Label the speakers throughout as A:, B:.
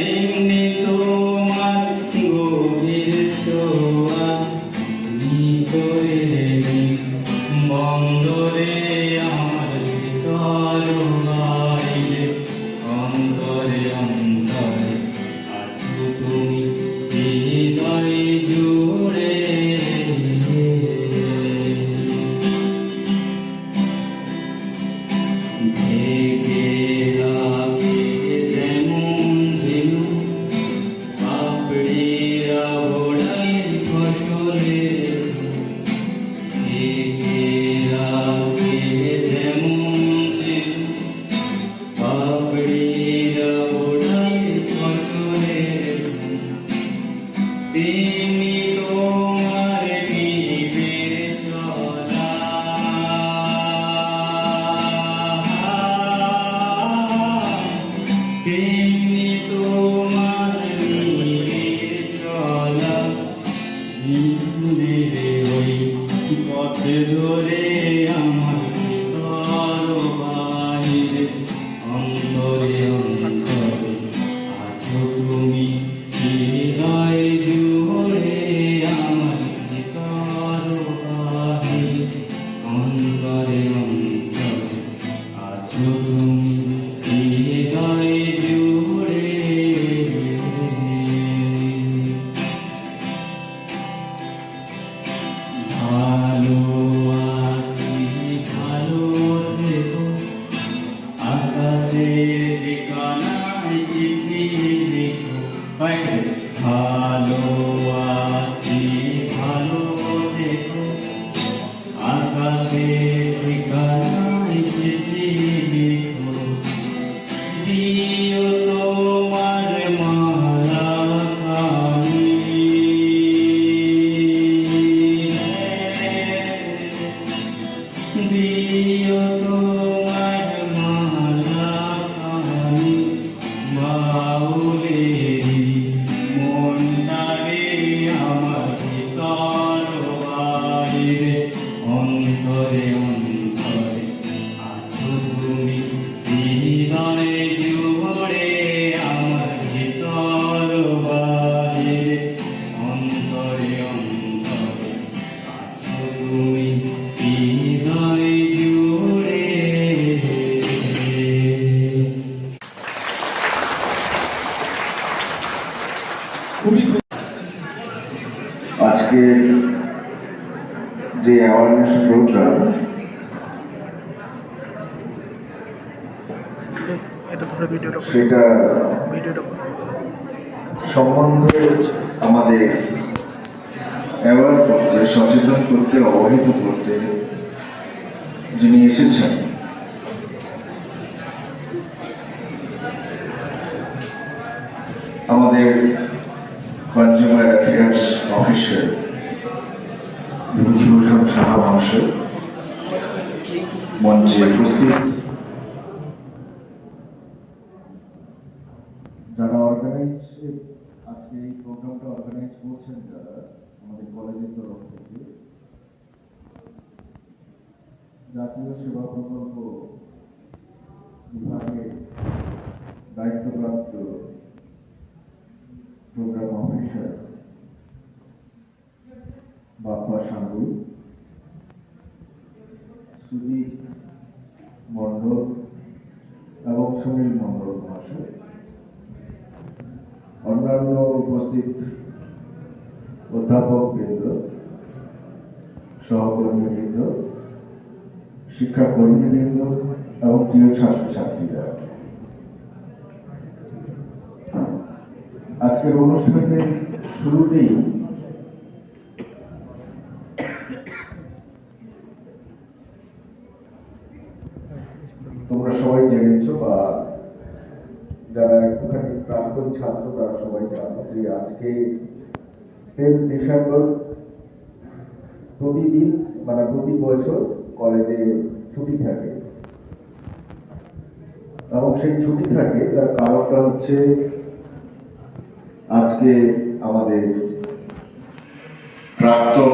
A: তেমনি তোমার গভীর ছোঁয়া ভিতরে বন্দরে আমার ভিতর বাইরে অন্তরে অন্তরে আছো তুমি হৃদয় জুড়ে ঢেকে রাখে যেমন ঝিনু পাপড়িরা ওড়ায় ফসলে ঢেকে রাখে যেমন ঝিনু পাপড়িরা ওড়ায় ফসলে তেমনি তোমার নিবিড় চলা তেমনি তোমার নিবিড় চলা হিন্দুদের ওই পথ ধরে আমার ভিতর বাইরে অন্তরে অন্তরে আছো তুমি হৃদয় জুড়ে আমার ভিতর বাইরে অন্তরে অন্তরে আছো তুমি হৃদয় জুড়ে ভালো আছি ভালো থেকো আকাশের ঠিকানায় চিঠি লিখো ভালো আছি ভালো থেকো আকাশের ঠিকানায় চিঠি লিখো দিও তোমার মালা খানি দিও তোমার মালা খানি বাউলেরি মনটারে আমার ভিতর বাইরে অন্তরে অন্তরে আছো তুমি হৃদয় জুড়ে আমার ভিতর বাইরে অন্তরে অন্তরে আছো তুমি হৃদয় জুড়ে
B: আজকে যে অ্যাওয়ারনেস প্রোগ্রাম সেটা সম্বন্ধে আমাদের অ্যাওয়ার করতে সচেতন করতে অবহিত করতে যিনি এসেছেন আমাদের consumer affairs officer Bibhutibhushan Saha মহাশয় মঞ্চে উপস্থিত, যারা আজকে এই প্রোগ্রামটা অর্গানাইজ করছেন, যারা আমাদের কলেজের তরফ থেকে জাতীয় সেবা প্রকল্প বিভাগের দায়িত্বপ্রাপ্ত প্রোগ্রাম অফিসার বাপ্পা সাঙ্গুই, সুজিত মণ্ডল এবং সুনীল মণ্ডল মহাশয়, অন্যান্য উপস্থিত অধ্যাপক বৃন্দ, সহকর্মীবৃন্দ, শিক্ষাকর্মীবৃন্দ এবং প্রিয় ছাত্রছাত্রীরা, আজকের অনুষ্ঠানের শুরুতেই তোমরা সবাই জেনেছ বা যারা একটুখানি প্রাক্তন ছাত্র তারা সবাই জানো যে আজকে 10 ডিসেম্বর প্রতিদিন মানে প্রতি বছর কলেজে ছুটি থাকে এবং সেই ছুটি থাকে তার কারণটা হচ্ছে আজকে আমাদের প্রাক্তন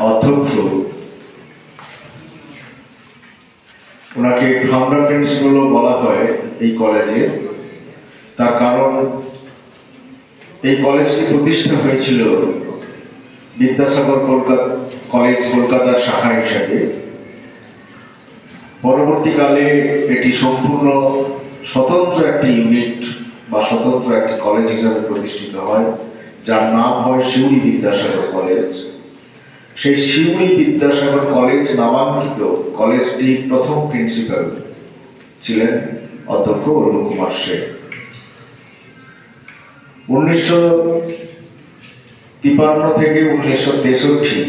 B: অধ্যক্ষ ওনাকে ফাউন্ডার প্রিন্সিপালও বলা হয় এই কলেজে। তার কারণ এই কলেজটি প্রতিষ্ঠা হয়েছিল বিদ্যাসাগর কলেজ কলকাতার শাখা হিসাবে। পরবর্তীকালে এটি সম্পূর্ণ স্বতন্ত্র একটি ইউনিট বা স্বতন্ত্র একটি কলেজ হিসাবে প্রতিষ্ঠিত হয়, যার নাম হয় শিউলি বিদ্যাসাগর কলেজ। সেই শিউলি বিদ্যাসাগর কলেজ নামাঙ্কিত কলেজটির প্রথম প্রিন্সিপাল ছিলেন অধ্যক্ষ অরুণ কুমার সেন। 1953 থেকে 1963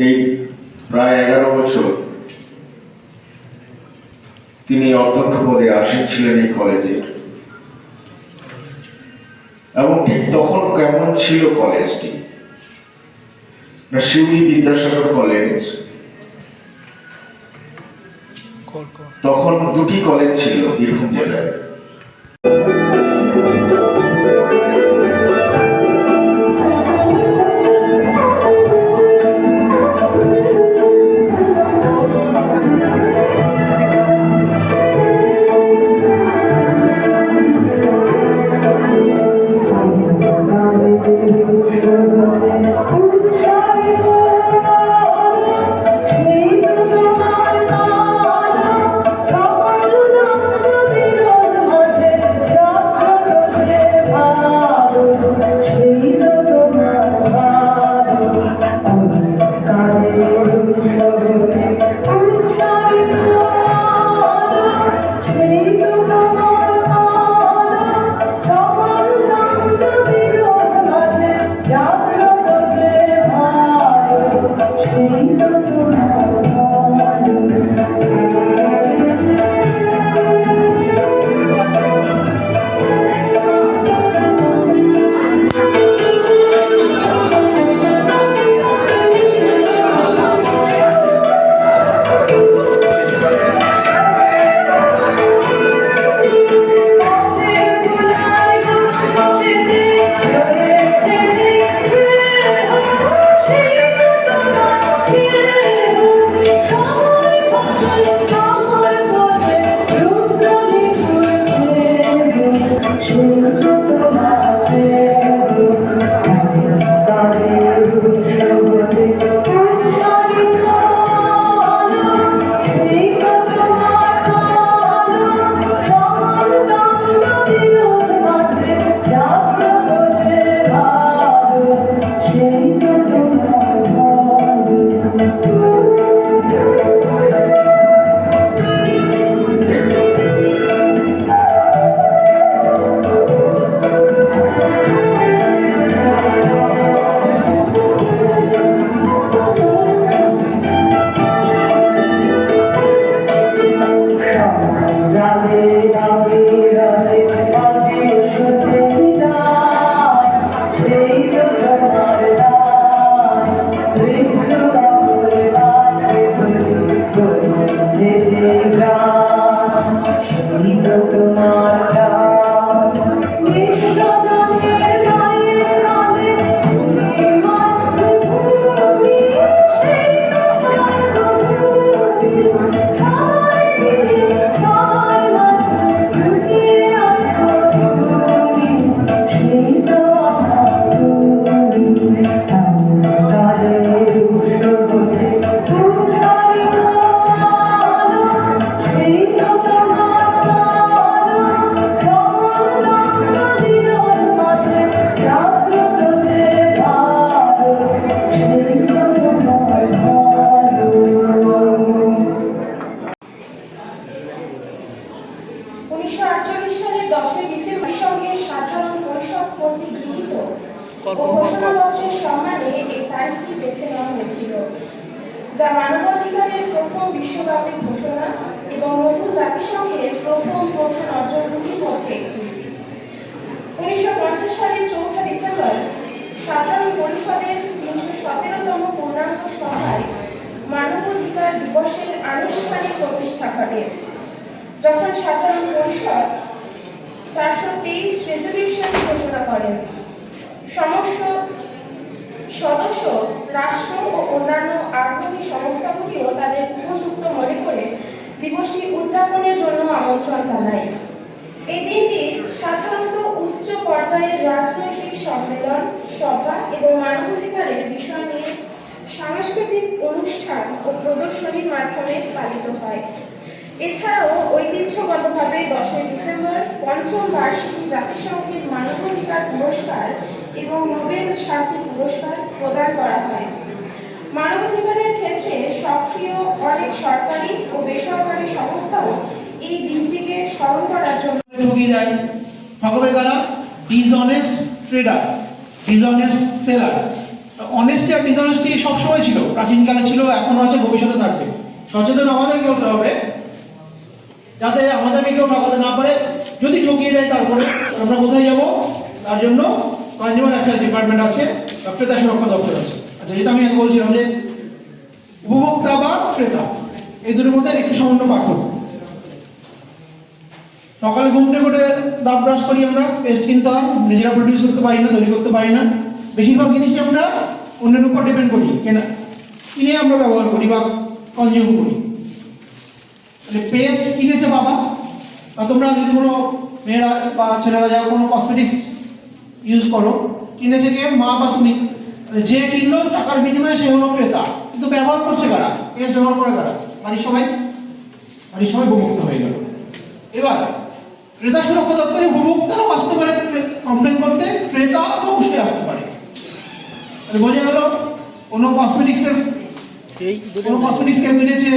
B: এই প্রায় 11 বছর তিনি অধ্যক্ষ পদে আসীন ছিলেন এই কলেজের। এবং ঠিক তখন কেমন ছিল কলেজটি? শিউলি বিদ্যাসাগর কলেজ, তখন দুটি কলেজ ছিল বীরভূম জেলায়।
C: ঘোষণাপত্রের সম্মানে এই তারিখটি বেছে নেওয়া হয়েছিল, যা মানবাধিকারের প্রথম বিশ্বব্যাপী ঘোষণা এবং নতুন জাতিসংঘের প্রথম প্রধান অর্জনগুলির মধ্যে একটি। 1950 সালের 4 ডিসেম্বর সাধারণ পরিষদের 317তম পূর্ণাঙ্গ সভায় মানবাধিকার দিবসের আনুষ্ঠানিক প্রতিষ্ঠা ঘটে, যখন সাধারণ পরিষদ 423 রেজলিউশন ঘোষণা করেন। সমস্ত সদস্য রাষ্ট্র ও অন্যান্য আগ্রহী সংস্থাগুলিও তাদের উপযুক্ত মনে করে দিবসটি উদযাপনের জন্য আমন্ত্রণ জানায়। এই দিনটি সাধারণত উচ্চ পর্যায়ের রাজনৈতিক সম্মেলন, সভা এবং মানবাধিকারের বিষয় নিয়ে সাংস্কৃতিক অনুষ্ঠান ও প্রদর্শনীর মাধ্যমে পালিত হয়। এছাড়াও ঐতিহ্যগতভাবে 10ই ডিসেম্বর পঞ্চম বার্ষিকী জাতিসংঘের মানবাধিকার পুরস্কার এবং নোবেল শান্তি পুরস্কার প্রদান করা হয়। মানবাধিকারের ক্ষেত্রে সক্রিয় অনেক সরকারি ও বেসরকারি সংস্থাও এই দিনটিকে স্মরণ করার জন্য
D: ঠকিয়ে যায়। ঠকাবে কারা? Dishonest trader, dishonest seller. Honesty আর ডিসঅনেস্টি সবসময় ছিল, প্রাচীনকালে ছিল, এখনো আছে, ভবিষ্যতে থাকবে। সচেতন আমাদেরকে হতে হবে যাতে আমাদেরকে কেউ ঠকাতে না পারে। যদি ঠকিয়ে দেয় তারপরে আমরা কোথায় যাব? তার জন্য কনজিউমার অ্যাফেয়ার্স ডিপার্টমেন্ট আছে, ক্রেতা সুরক্ষা দপ্তর আছে। আচ্ছা, যেটা আমি বলছিলাম যে উপভোক্তা বা ক্রেতা এই দুটোর মধ্যে একটু সামান্য পার্থক্য। সকালে ঘুম থেকে উঠে দাঁত ব্রাশ করি, আমরা পেস্ট কিনতে হয়, নিজেরা প্রডিউস করতে পারি না, তৈরি করতে পারি না। বেশিরভাগ জিনিসই আমরা অন্যের উপর ডিপেন্ড করি, কিনে আমরা ব্যবহার করি বা কনজিউম করি। মানে পেস্ট কিনেছে বাবা, বা তোমরা যদি কোনো মেয়েরা বা ছেলেরা যারা কোনো কসমেটিক্স ইউজ করো, কিনেছে কে? মা বা তুমি। যে কিনলো টাকার বিনিময়ে সে হলো ক্রেতা, কিন্তু ব্যবহার করছে কারা? পেস্ট ব্যবহার করে কারা? বাড়ির সবাই উপভোক্তা হয়ে গেল। এবার ক্রেতা সুরক্ষা দপ্তরে উপভোক্তারাও আসতে পারে কমপ্লেন করতে, ক্রেতা তো অবশ্যই আসতে পারে। বোঝা গেল কোনো কসমেটিক্স কিনেছে,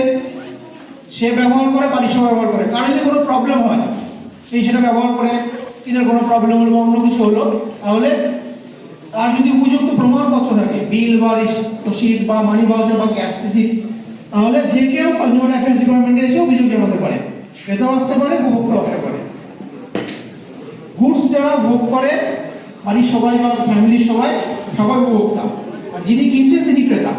D: সে ব্যবহার করে, বাড়ির সবাই ব্যবহার করে। কারো যদি কোনো প্রবলেম হয়, সেই সেটা ব্যবহার করে, স্কিনের কোনো প্রবলেম হলো বা অন্য কিছু হলো, তাহলে তার যদি উপযুক্ত প্রমাণপত্র থাকে, বিল বা রসিদ বা মানি ভাউচার বা ক্যাশ রিসিপ্ট, তাহলে যে কেউ কনজিউমার অ্যাফেয়ার্স ডিপার্টমেন্টে এসে অভিযোগ জানাতে পারে। ক্রেতাও আসতে পারে, উপভোক্তাও আসতে পারে। গুডস যারা ভোগ করে, বাড়ির সবাই বা ফ্যামিলির সবাই উপভোক্তা, আর যিনি কিনছেন তিনি ক্রেতা।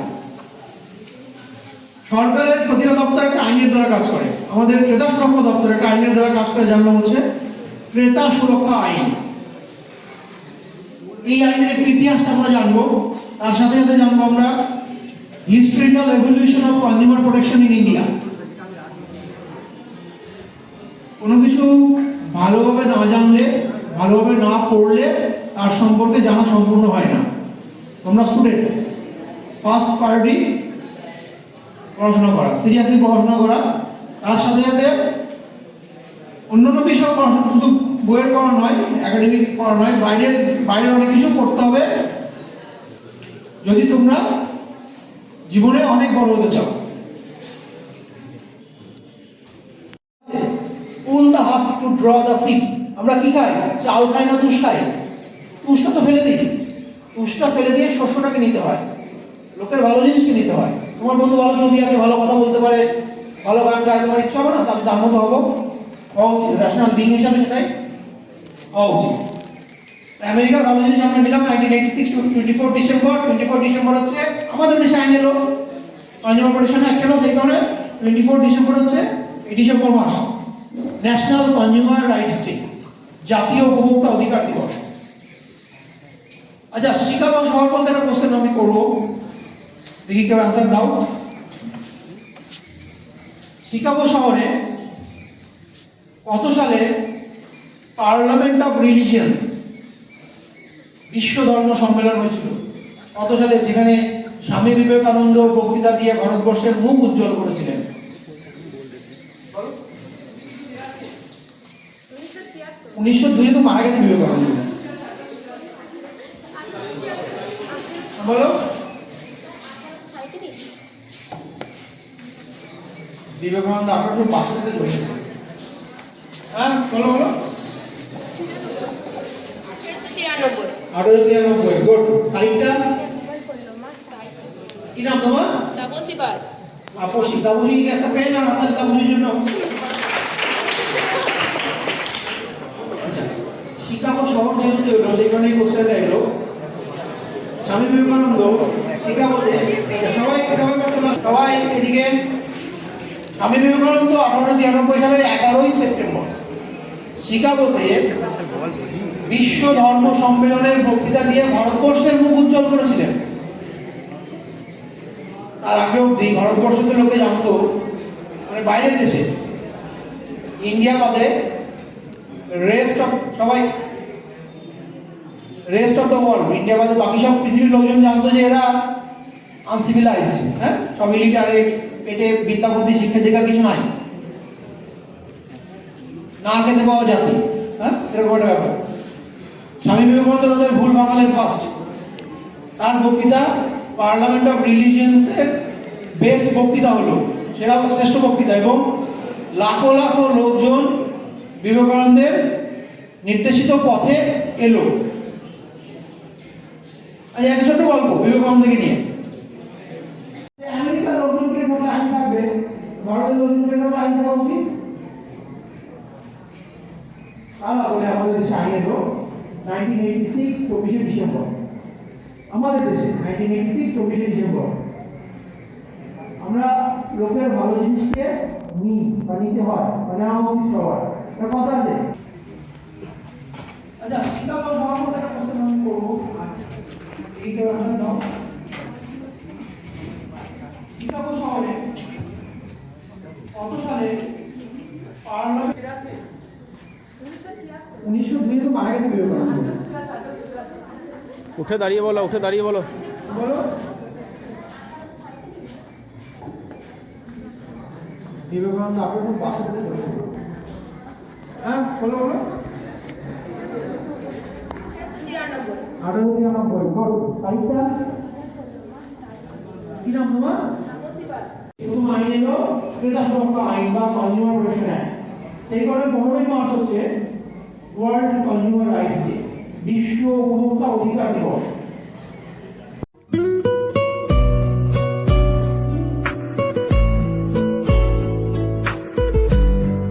D: সরকারের প্রতিটা দপ্তর একটা আইনের দ্বারা কাজ করে। আমাদের ক্রেতা সুরক্ষা দপ্তর একটা আইনের দ্বারা কাজ করে, যার নাম হচ্ছে ক্রেতা সুরক্ষা আইন। এই আইনের একটি ইতিহাসটা আমরা জানবো, তার সাথে সাথে জানবো আমরা historical evolution of consumer protection in India. কোনো কিছু ভালোভাবে না জানলে, ভালোভাবে না পড়লে তার সম্পর্কে জানা সম্পূর্ণ হয় না। তোমরা স্টুডেন্ট, ফার্স্ট প্রায়োরিটি পড়াশোনা করা, সিরিয়াসলি পড়াশোনা করা। তার সাথে সাথে অন্যান্য বিষয় পড়াশোনা, শুধু বইয়ের পড়া নয়, একাডেমিক পড়া নয়, বাইরের অনেক কিছু পড়তে হবে যদি তোমরা জীবনে অনেক বড় হতে চাও। Pull the husk to draw the seat. আমরা কি খাই? চাল খাই না তুষ খাই? তুষটা তো ফেলে দিই, তুষটা ফেলে দিয়ে শস্যটাকে নিতে হয়, লোকের ভালো জিনিসকে নিতে হয়। তোমার বন্ধু ভালো ছবি আঁকে, ভালো কথা বলতে পারে, ভালো গান গায়, তোমার ইচ্ছা হবে না? আমি তার মতো হবো, হওয়া উচিত। ন্যাশনাল বিং হিসাবে সেটাই হওয়া উচিত। আমেরিকার ভালো জিনিস আমরা নিলাম 1986 টু 24 ডিসেম্বর হচ্ছে আমাদের দেশে আইন এলো, কনজিউমার প্রোটেকশন অ্যাক্ট এলো, সেই কারণে 24 ডিসেম্বর হচ্ছে এই ডিসেম্বর মাস ন্যাশনাল কনজিউমার রাইটস ডে, জাতীয় উপভোক্তা অধিকার দিবস। আচ্ছা, শিকাগো শহর বলতে একটা কোশ্চেন আমি করবো, দেখি কেউ অ্যান্সার দাও। শিকাগো শহরে কত সালে পার্লামেন্ট অফ রিলিজিয়ন্স, বিশ্ব ধর্ম সম্মেলন হয়েছিল? কত সালে? যেখানে স্বামী বিবেকানন্দ বক্তৃতা দিয়ে ভারতবর্ষের মুখ উজ্জ্বল করেছিলেন। 1902 তো মারা গেছে বিবেকানন্দ। বলো, বিবেকানন্দ 1862 জন্মেছে। হ্যাঁ, বলো বলো। 1893। গুড। তারিখটা কি? নাম তোমার? তাপসী পাল। তাপসী একটা পেন আর হাতালি তাপসীর জন্য। আচ্ছা, শিকাগো শহর যেহেতু এলো, সেখানে কোশ্চেনটা এলো। স্বামী বিবেকানন্দ শিকাগোতে, সবাই এদিকে। স্বামী বিবেকানন্দ 1893 সালের 11ই সেপ্টেম্বর শিকাগোতে বিশ্ব ধর্ম সম্মেলনের বক্তৃতা দিয়ে ভারতবর্ষের মুখ উজ্জ্বল করেছিলেন। তার আগে অব্দি ভারতবর্ষকে লোকে জানতো, মানে বাইরের দেশে, ইন্ডিয়া বাদে রেস্ট অফ সবাই rest of the world, India বাদে বাকি সব পৃথিবীর লোকজন জানতো যে এরা আনসিভিলাইজড, হ্যাঁ, সব ইলিটারেট, পেটে বিদ্যা বুদ্ধি শিক্ষা দীক্ষা কিছু নাই, না খেতে পাওয়া জাতি, হ্যাঁ, এরকম একটা ব্যাপার। স্বামী বিবেকানন্দ তাদের ভুল বাঙালের ফার্স্ট, তার বক্তৃতা পার্লামেন্ট অফ রিলিজিয়ন্সের বেস্ট বক্তৃতা হলো, সেরা শ্রেষ্ঠ বক্তৃতা, এবং লাখো লাখো লোকজন বিবেকানন্দের নির্দেশিত পথে এলো। আজ একটা ছোট্ট গল্প বিবেকানন্দকে নিয়ে। আমেরিকার লোকজনকে মধ্যে আইন থাকবে, ভারতের লোকজনকে মধ্যে আইন থাকা উচিত। বলে আমাদের দেশে আইন এলো 1986 24শে ডিসেম্বর, আমাদের দেশে 1986 24শে ডিসেম্বর। আমরা লোকের ভালো জিনিসকে নিই বা নিতে হয়, মানে আমার উচিত সবার, একটা কথা আছে। আচ্ছা, শিকাগো শহর মধ্যে একটা প্রশ্ন আমি করবো, এই আনসার দাও। শিকাগো শহরে কত সালে পার্লামেন্ট 1902 তো মারা গেছে বিবেকানন্দ।
E: উঠে দাঁড়িয়ে বলো, উঠে দাঁড়িয়ে বলো।
D: বলো বিবেকানন্দ আপনার খুব বাসা করে বলেছিল, হ্যাঁ বলো বলো। 1893 কোন তারিখটা কি নাম তোমার? প্রথম আইন এলো ক্রেতা সুরক্ষা আইন বা কনজিউমার প্রোটেকশন অ্যাক্ট। এই কারণে 15ই মার্চ হচ্ছে ওয়ার্ল্ড কনজিউমার রাইটস ডে, বিশ্ব উপভোক্তা অধিকার দিবস।